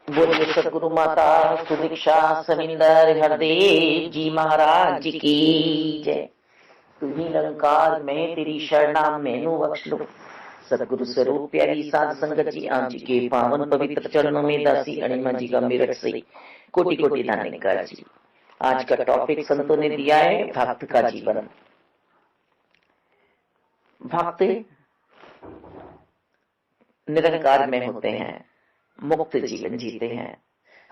बोलिए सदगुरु माता सुदीक्षा सविंदर हरदेव जी महाराज की जय। तुम्ही निरंकार मैं तेरी शरणा मैनू बख्श लो। सदगुरु स्वरूप प्यारी साध संगत जी आप जी के पावन पवित्र चरणों में दासी अणिमा जी का मेरठ से कोटि कोटि धन्यवाद जी। आज का टॉपिक संतों ने दिया है भक्त का जीवन। भक्त निरंकार में होते हैं, मुक्त जीवन जीते हैं।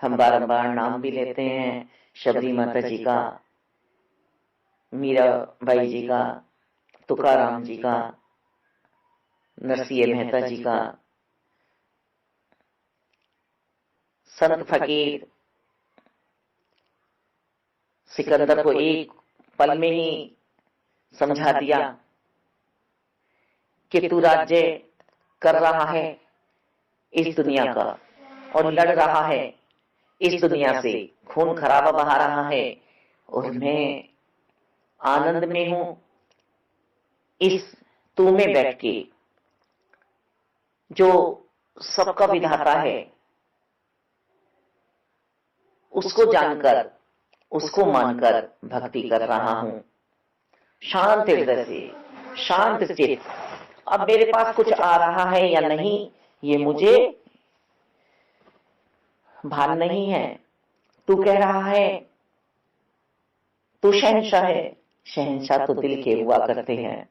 हम बारंबार नाम भी लेते हैं शबरी माता जी का, मीराबाई जी का, तुकाराम जी का, नरसिंह मेहता जी का, संत फकीर सिकंदर को एक पल में ही समझा दिया कि तू राज्य कर रहा है इस दुनिया का और लड़ रहा है इस दुनिया से, खून खराबा बहा रहा है और मैं आनंद में हूं इस तू में बैठ के। जो सबका विधाता है उसको जानकर उसको मानकर भक्ति कर रहा हूं शांत हृदय से, शांत चित्त। अब मेरे पास कुछ आ रहा है या नहीं ये मुझे भान नहीं है। तू कह रहा है तू शहंशाह है, शहंशाह तो दिल के हुआ करते हैं।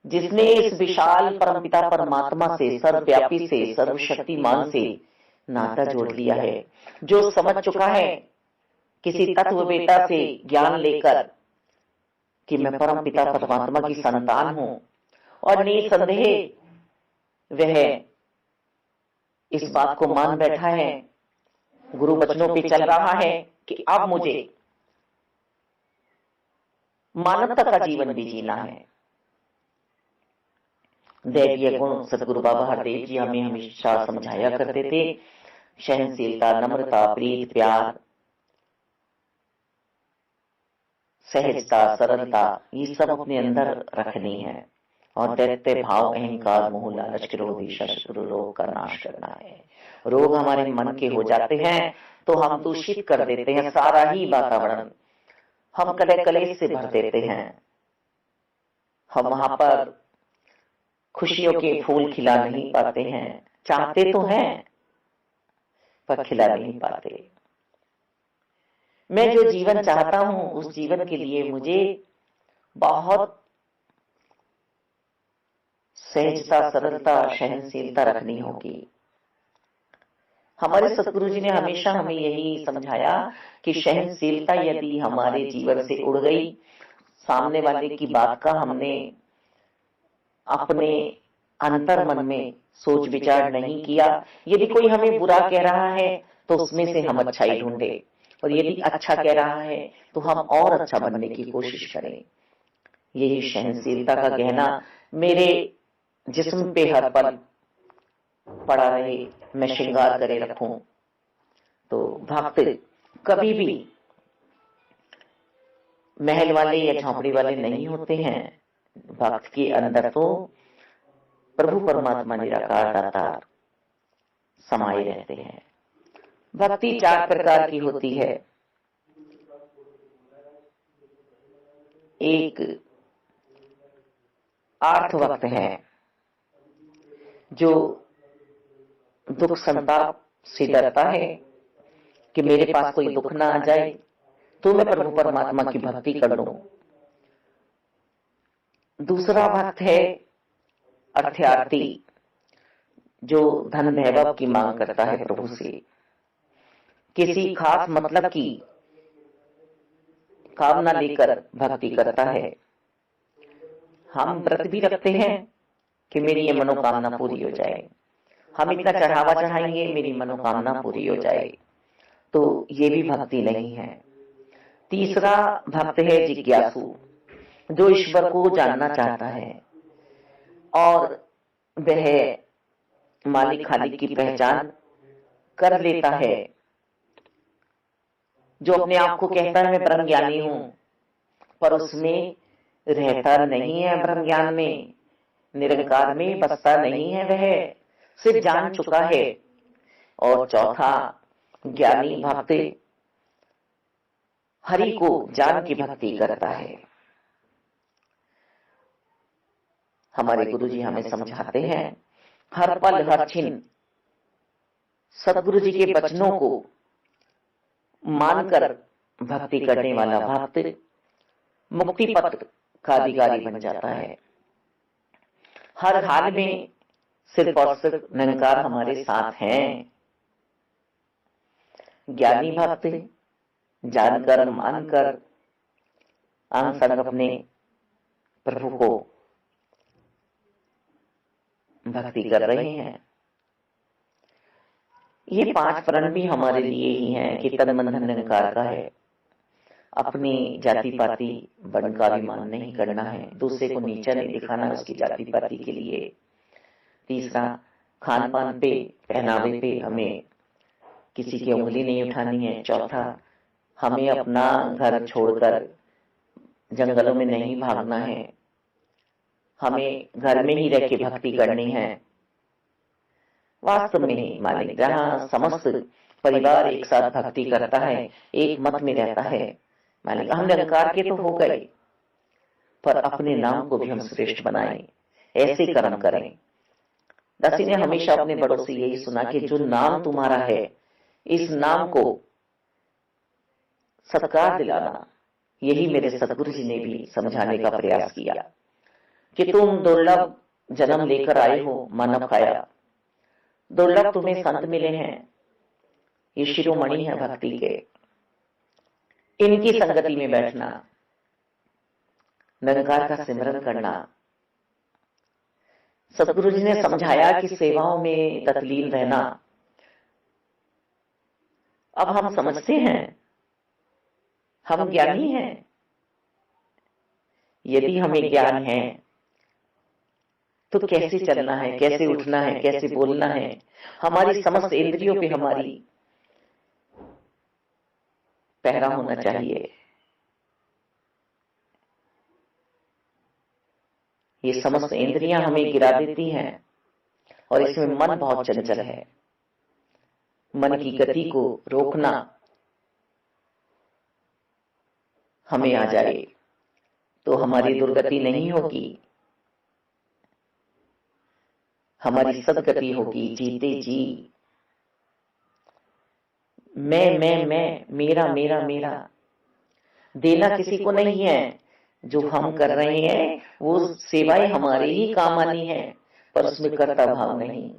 जिसने इस विशाल परमपिता परमात्मा से, सर्वव्यापी से, सर्वशक्तिमान से नाता जोड़ लिया है, जो समझ चुका है किसी तत्व बेटा से ज्ञान लेकर कि मैं परमपिता परमात्मा की संतान हूं और निसंदेह वह इस बात को मान बैठा है, गुरु वचनों पे चल रहा है कि अब मुझे मानवता का जीवन भी जीना है। दैवीय गुण सदगुरु बाबा हरदेव जी हमें हमेशा समझाया करते थे। सहनशीलता, नम्रता, प्रीत, प्यार, सहजता, सरलता, ये सब अपने अंदर रखनी है और दैत्य भाव, अहंकार, मोह, लालच, क्रोध, शत्रु रोग का नाश करना है। रोग हमारे मन के हो जाते हैं तो हम दूषित कर देते हैं सारा ही वातावरण, हम कले कलेश से भर देते हैं। हम वहां पर खुशियों के फूल खिला नहीं पाते हैं, चाहते तो हैं पर खिला नहीं पाते। मैं जो जीवन चाहता हूं उस जीवन के लिए मुझे बहुत सहजता, सरलता, सहनशीलता रखनी होगी। हमारे सतगुरु जी ने हमेशा हमें यही समझाया कि सहनशीलता यदि हमारे जीवन से उड़ गई, सामने वाले की बात का हमने अपने अंतर मन में सोच विचार नहीं किया, यदि कोई हमें बुरा कह रहा है तो उसमें से हम अच्छाई ढूंढे और यदि अच्छा कह रहा है तो हम और अच्छा बनने की कोशिश करें। यही सहनशीलता का गहना मेरे जिस्म पे हर पल पड़ा रहे, मैं श्रृंगार करे रखूं। तो भक्त कभी भी महल वाले या झोंपड़ी वाले नहीं होते हैं। भक्त के अंदर तो प्रभु परमात्मा निराकार दातार समाये रहते हैं। भक्ति 4 प्रकार की होती है। एक आर्थ भक्त है जो दुख संताप से डरता है कि मेरे पास कोई दुख ना आ जाए तो मैं प्रभु परमात्मा की भक्ति कर लूं। दूसरा भक्त है अर्थार्थी जो धन वैभव की मांग करता है प्रभु से, किसी खास मतलब की कामना लेकर भक्ति करता है। हम व्रत भी रखते हैं कि मेरी ये मनोकामना पूरी हो जाए, हम इतना चढ़ावा चढ़ाएंगे मेरी मनोकामना पूरी हो जाए, तो ये भी भक्ति नहीं है। तीसरा भक्त है जिज्ञासु जो ईश्वर को जानना चाहता है और वह मालिक खालिक की पहचान कर लेता है, जो अपने आप को कहता है मैं ब्रह्म ज्ञानी हूं पर उसमें रहता नहीं है, ब्रह्म ज्ञान में निरंकार में बसता नहीं है। वह सिर्फ जान चुका है और चौथा ज्ञानी भक्त हरि को जान की भक्ति करता है। हमारे गुरु जी हमें समझाते हैं, हर पल हर क्षण सदगुरु जी के वचनों को मानकर भक्ति करने वाला भक्त मुक्ति पथ का अधिकारी बन जाता है। हर हाल में सिर्फ और सिर्फ निरंकार हमारे साथ हैं। ज्ञानी भक्त जानकर मानकर अंग संग अपने प्रभु को भक्ति कर रहे हैं। ये 5 प्रण भी हमारे लिए ही हैं कि तन मन धन निरंकार का है। अपनी जाति पाति वर्ण का अभिमान नहीं करना है, दूसरे को नीचा नहीं दिखाना है उसकी जाति पाति के लिए। तीसरा, खान पान पे पहनावे पे हमें किसी की उंगली नहीं उठानी है। चौथा, हमें अपना घर छोड़कर जंगलों में नहीं भागना है, हमें घर में ही रह के भक्ति करनी है। वास्तव में मालिक जहाँ समस्त परिवार एक साथ भक्ति करता है, एक मत में रहता है, मालिक हम निरंकार के तो हो गए, पर अपने नाम को भी हम श्रेष्ठ बनाएं, ऐसे कर्म करें। दासी ने हमेशा अपने बड़ों से यही सुना कि जो नाम तुम्हारा है, इस नाम को सत्कार दिलाना। यही मेरे सतगुरु जी ने भी समझाने का प्रयास किया कि तुम दुर्लभ जन्म लेकर आए हो मानव काया, दुर्लभ तुम्हें संत मिले हैं, ये शिरोमणि है भक्ति के, इनकी संगति में बैठना, निरंकार का सिमरन करना। सतगुरु जी ने समझाया कि सेवाओं में तत्लीन रहना। अब हम समझते हैं, हम ज्ञानी हैं। यदि हमें ज्ञान है तो कैसे चलना है, कैसे उठना है, कैसे बोलना है, हमारी समस्त इंद्रियों पे हमारी पहरा होना चाहिए। ये समस्त इंद्रियां हमें गिरा देती हैं और इसमें मन बहुत चंचल है। मन की गति को रोकना हमें आ जाए तो हमारी दुर्गति नहीं होगी, हमारी सदगति होगी। जीते जी मैं, मेरा मेरा मेरा देना किसी को नहीं है। जो हम कर रहे हैं वो सेवाएं हमारे ही काम आनी है, पर उसमें कर्ता भाव नहीं,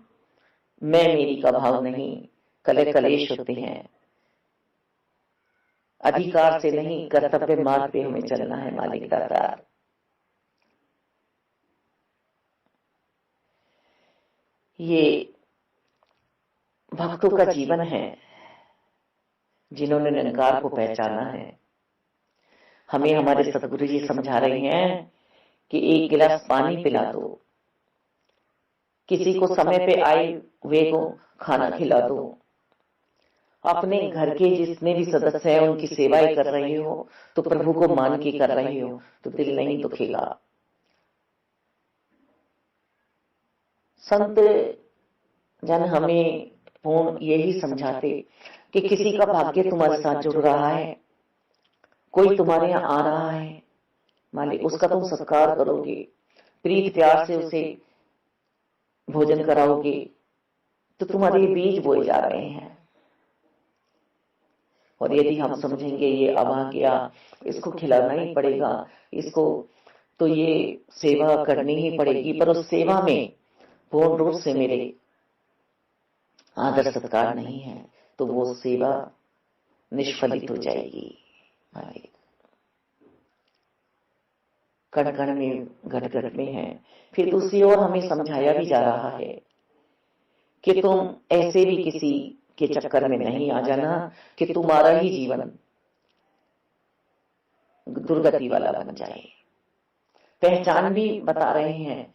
मैं मेरी का भाव नहीं। कलेश होते हैं। अधिकार से नहीं, कर्तव्य मार्ग पे हमें चलना है मालिक दातार। ये भक्तों का जीवन है जिन्होंने निरंकार को पहचाना है। हमें हमारे सतगुरु जी समझा रहे हैं कि एक गिलास पानी पिला दो, किसी को समय पे आए हुए को खाना खिला दो, अपने घर के जितने भी सदस्य हैं उनकी सेवाएं कर रहे हो तो प्रभु को मान के कर रहे हो तो दिल नहीं दुखेगा। संत जन हमें पूर्ण यही समझाते कि किसी का भाग्य तुम्हारे साथ जुड़ रहा है, कोई तुम्हारे यहाँ आ रहा है, मालिक उसका तुम सत्कार करोगे, प्रीत प्यार से उसे भोजन कराओगे तो तुम्हारे बीज बोए जा रहे हैं। और यदि हम समझेंगे ये अभाग्या, इसको खिलाना ही पड़ेगा, इसको तो ये सेवा करनी ही पड़ेगी, पर उस सेवा में पूर्ण रूप से मेरे आदर सत्कार नहीं है तो वो सेवा निष्फलित हो जाएगी। कण कण में घट घट में है। फिर दूसरी ओर हमें समझाया भी जा रहा है कि तुम ऐसे भी किसी के चक्कर में नहीं आ जाना कि तुम्हारा ही जीवन दुर्गति वाला बन जाए। पहचान भी बता रहे हैं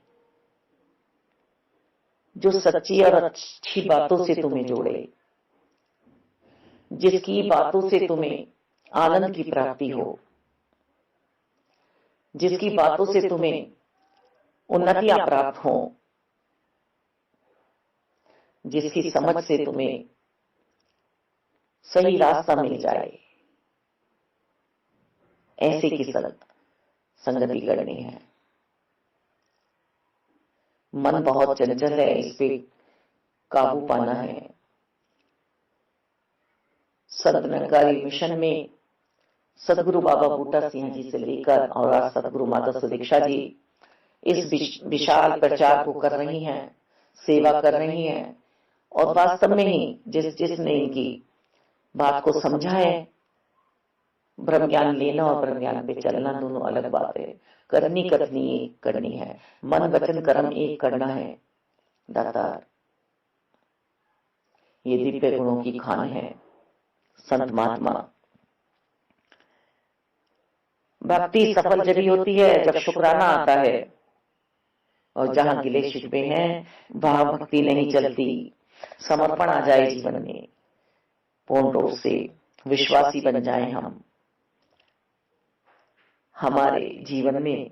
जो सच्ची और अच्छी बातों से तुम्हें जोड़े, जिसकी बातों से तुम्हें आनंद की प्राप्ति हो, जिसकी बातों से तुम्हें उन्नतियां प्राप्त हो, जिसकी समझ से तुम्हें सही रास्ता मिल जाए, ऐसे की संगति करनी है। मन बहुत चंचल है, इस पे काबू पाना है। संत निरंकारी मिशन में सदगुरु बाबा बूटा सिंह जी से लेकर और आज सदगुरु माता सुदीक्षा जी इस विशाल प्रचार को कर रही हैं, सेवा कर रही हैं। और वास्तव में ही जिसने इनकी बात को समझा है, ब्रह्म ज्ञान लेना और ब्रह्म ज्ञान पे चलना दोनों अलग बात है। करनी करनी है, मन वचन कर्म एक करना है। दातार ये दिव्य गुणों की खान है संत महात्मा। भक्ति सफल जब होती है जब शुक्राना आता है, और जहां गिले शिकवे हैं वहां भक्ति नहीं चलती। समर्पण आ जाए जीवन में, पूर्ण रूप से विश्वासी बन जाए हम। हमारे जीवन में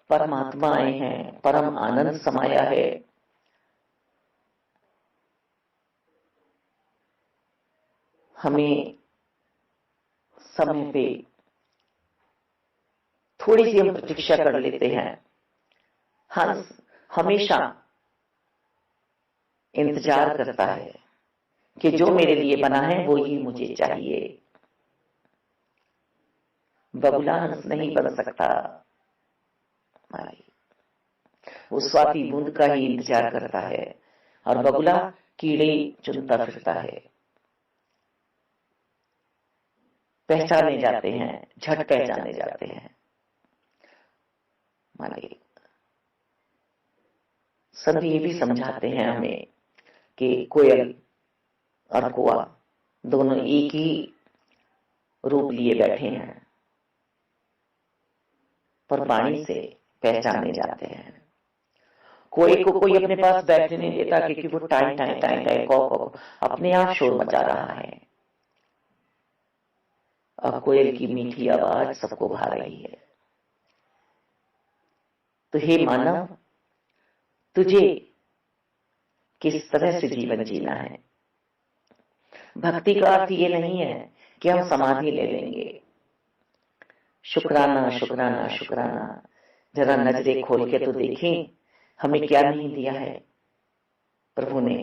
परमात्मा आए हैं, परम आनंद समाया है। हमें समय पे थोड़ी सी हम प्रतीक्षा कर लेते हैं। हंस हमेशा इंतजार करता है कि जो मेरे लिए बना है वो ही मुझे चाहिए। बगुला हंस नहीं बन सकता, वो स्वाति बूंद का ही इंतजार करता है, और बगुला कीड़े चुनता फिरता है। पहचाने जाते हैं, झट पहचाने जाते हैं। मालिक संत ये भी समझाते हैं हमें कि कोयल और कौआ दोनों एक ही रूप लिए बैठे हैं, पर वाणी से पहचाने जाते हैं। कोई को कोई अपने पास बैठने नहीं देता, क्योंकि वो टाई टाई टाई टाई कौ अपने आप शोर मचा रहा है। अब कोयल की मीठी आवाज सबको भा रही है। तो हे मानव, तुझे किस तरह से जीवन जीना है? भक्ति का अर्थ ये नहीं है कि हम समाधि ले लेंगे। शुक्राना शुक्राना शुक्राना, जरा नजरें खोल के तो देखें हमें क्या नहीं दिया है प्रभु ने।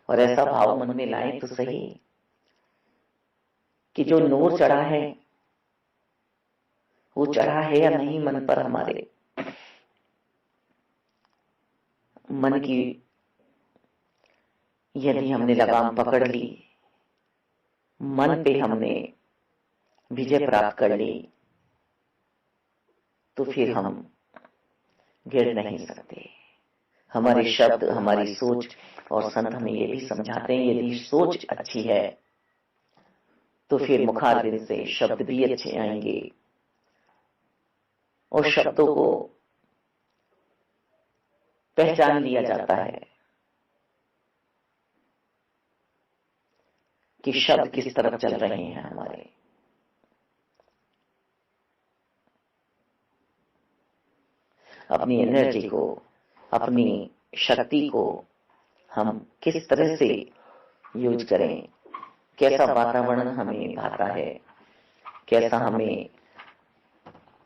और ऐसा भाव मन में लाए तो सही कि जो नूर चढ़ा है वो चढ़ा है या नहीं मन पर हमारे। मन की यदि हमने लगाम पकड़ ली, मन पे हमने विजय प्राप्त कर ली, तो फिर हम गिर नहीं सकते। हमारे शब्द, हमारी सोच, और संत हमें ये भी समझाते हैं यदि सोच अच्छी है तो फिर मुखारबिंद से शब्द भी अच्छे आएंगे, और शब्दों को पहचान लिया जाता है कि शब्द किस तरफ चल रहे हैं हमारे। अपनी एनर्जी को, अपनी शक्ति को हम किस तरह से यूज करें, कैसा वातावरण हमें भाता है, कैसा हमें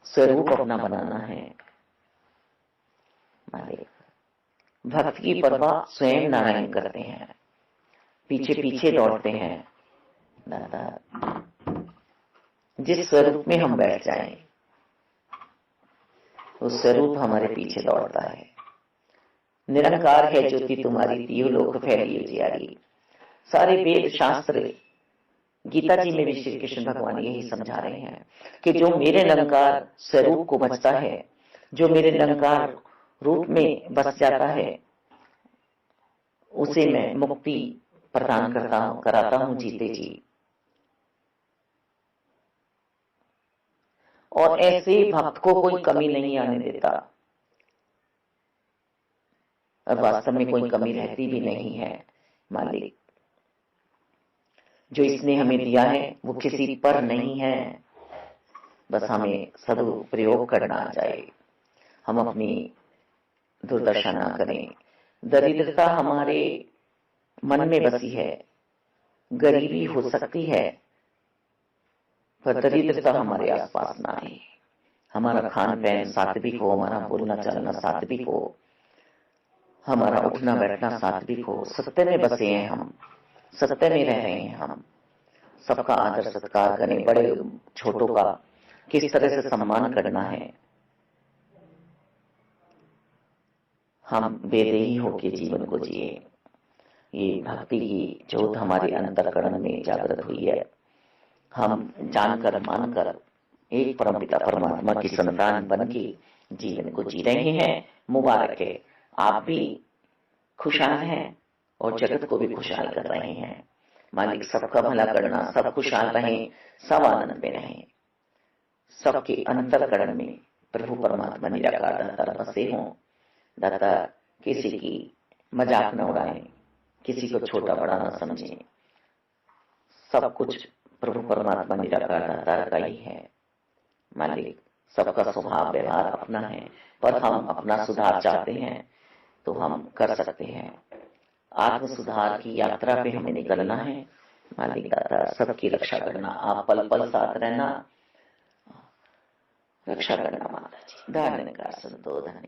स्वरूप अपना बनाना है। भक्त की परवाह स्वयं नारायण करते हैं, पीछे पीछे दौड़ते हैं। दादा जिस स्वरूप में हम बैठ जाएं, उस स्वरूप हमारे पीछे दौड़ता है। निरंकार है ज्योति तुम्हारी, तीय लोक फैली उजियारी। सारे वेद शास्त्र, गीता जी में भी श्री कृष्ण भगवान यही समझा रहे हैं कि जो मेरे निरंकार स्वरूप को बचता है, जो मेरे निरंकार रूप में बस जाता है, उसे मैं मुक्ति प्रदान कराता हूं जीते जी। और ऐसे भक्त को कोई कमी नहीं आने देता, और वास्तव में कोई कमी रहती भी नहीं है। मालिक जो इसने हमें दिया है वो किसी पर नहीं है, बस हमें सदुपयोग करना आ जाए। हम अपनी दुर्दशा ना करें, दरिद्रता हमारे मन में बसी है, गरीबी हो सकती है, पर दरिद्रता हमारे आसपास ना आए। हमारा खान पान सात्विक हो, हमारा बोलना चलना सात्विक हो, हमारा उठना बैठना सात्विक हो। सत्य में बसे हैं हम, सत्य में रह रहे हैं हम। सबका आदर सत्कार करें, बड़े छोटों का किस तरह से सम्मान करना है। हम बेदेही होकर जीवन को जिए। ये भक्ति की ज्योत हमारे अंतःकरण में जागृत हुई है। हम जानकर मानकर एक परमपिता परमात्मा की संतान बन के जीवन को जी रहे हैं। मुबारक है, आप भी खुशहाल हैं और जगत को भी खुशहाल कर रहे हैं। मालिक सबका भला करना, सब खुशहाल रहें, सब आनंद में रहें। सबके अंतःकरण में प्रभु परमात्मा निराकार दाता बसे हों। दाता किसी की मजाक न उड़ाएं, किसी को छोटा बड़ा न समझें। सब कुछ प्रभु परमात्मा निराकार दाता का ही है। मालिक सबका स्वभाव व्यवहार अपना है, पर हम अपना सुधार चाहते हैं तो हम कर सकते हैं। आत्म सुधार की यात्रा पे हमें निकलना है। मालिक दाता सबकी रक्षा करना, आप पल पल साथ रहना, रक्षा करना माता जी। धारण का संतोधन।